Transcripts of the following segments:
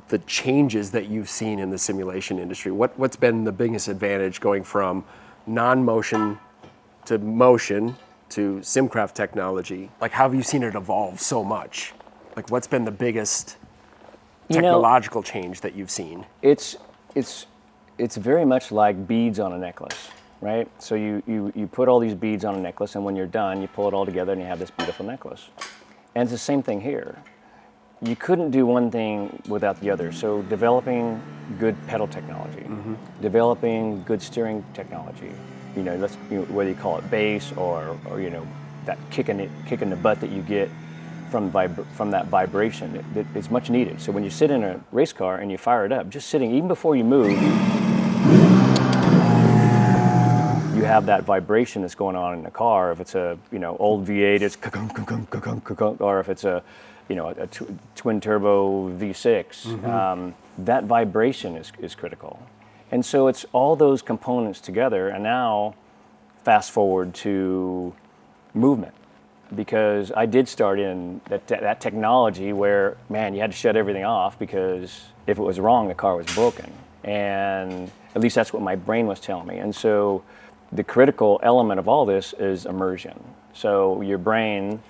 the changes that you've seen in the simulation industry. What's been the biggest advantage going from non-motion to motion to SimCraft technology? Like, how have you seen it evolve so much? Like, what's been the biggest technological change that you've seen? It's very much like beads on a necklace, right? So you put all these beads on a necklace, and when you're done, you pull it all together and you have this beautiful necklace. And it's the same thing here. You couldn't do one thing without the other. So developing good pedal technology, developing good steering technology, whether you call it bass or that kick in the butt that you get from that vibration, it's much needed. So when you sit in a race car and you fire it up, just sitting, even before you move, you have that vibration that's going on in the car. If it's a old V8, it's or if it's a twin turbo V6, that vibration is critical. And so it's all those components together. And now fast forward to movement, because I did start in that technology where, man, you had to shut everything off because if it was wrong, the car was broken. And at least that's what my brain was telling me. And so the critical element of all this is immersion. So your brain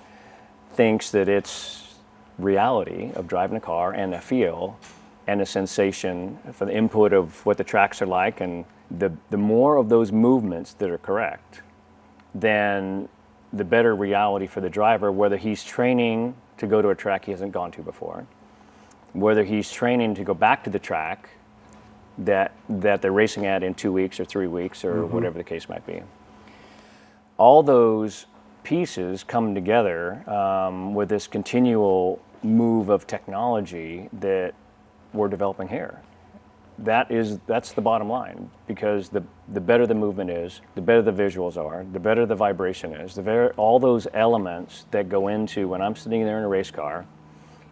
thinks that it's reality of driving a car and the feel and the sensation for the input of what the tracks are like, and the more of those movements that are correct, then the better reality for the driver, whether he's training to go to a track he hasn't gone to before, whether he's training to go back to the track that they're racing at in 2 weeks or 3 weeks or whatever the case might be. All those pieces come together with this continual move of technology that we're developing here. That's the bottom line, because the better the movement is, the better the visuals are, the better the vibration is, all those elements that go into when I'm sitting there in a race car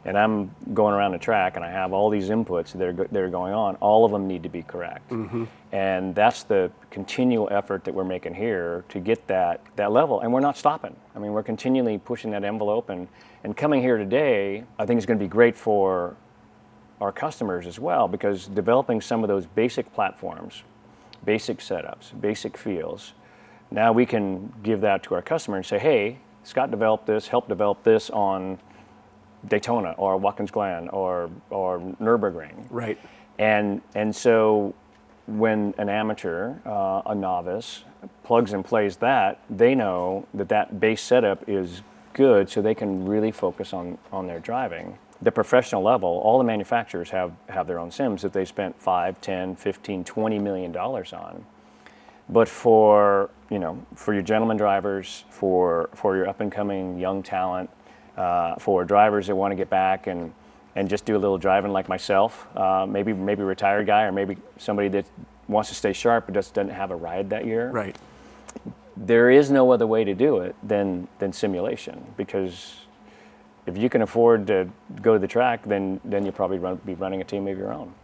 and I'm going around the track and I have all these inputs that are going on, all of them need to be correct. And that's the continual effort that we're making here to get that level, and we're not stopping. I mean, we're continually pushing that envelope, and coming here today, I think is going to be great for our customers as well, because developing some of those basic platforms, basic setups, basic feels, now we can give that to our customer and say, hey, Scott developed this, helped develop this on Daytona or Watkins Glen or Nürburgring. Right. And so when an amateur, a novice, plugs and plays that, they know that base setup is good, so they can really focus on their driving. The professional level, all the manufacturers have their own sims that they spent $5, $10, $15, $20 million on. But for your gentleman drivers, for your up and coming young talent, for drivers that want to get back and just do a little driving like myself, maybe a retired guy, or maybe somebody that wants to stay sharp but just doesn't have a ride that year. Right. There is no other way to do it than simulation, because if you can afford to go to the track, then you'll probably be running a team of your own.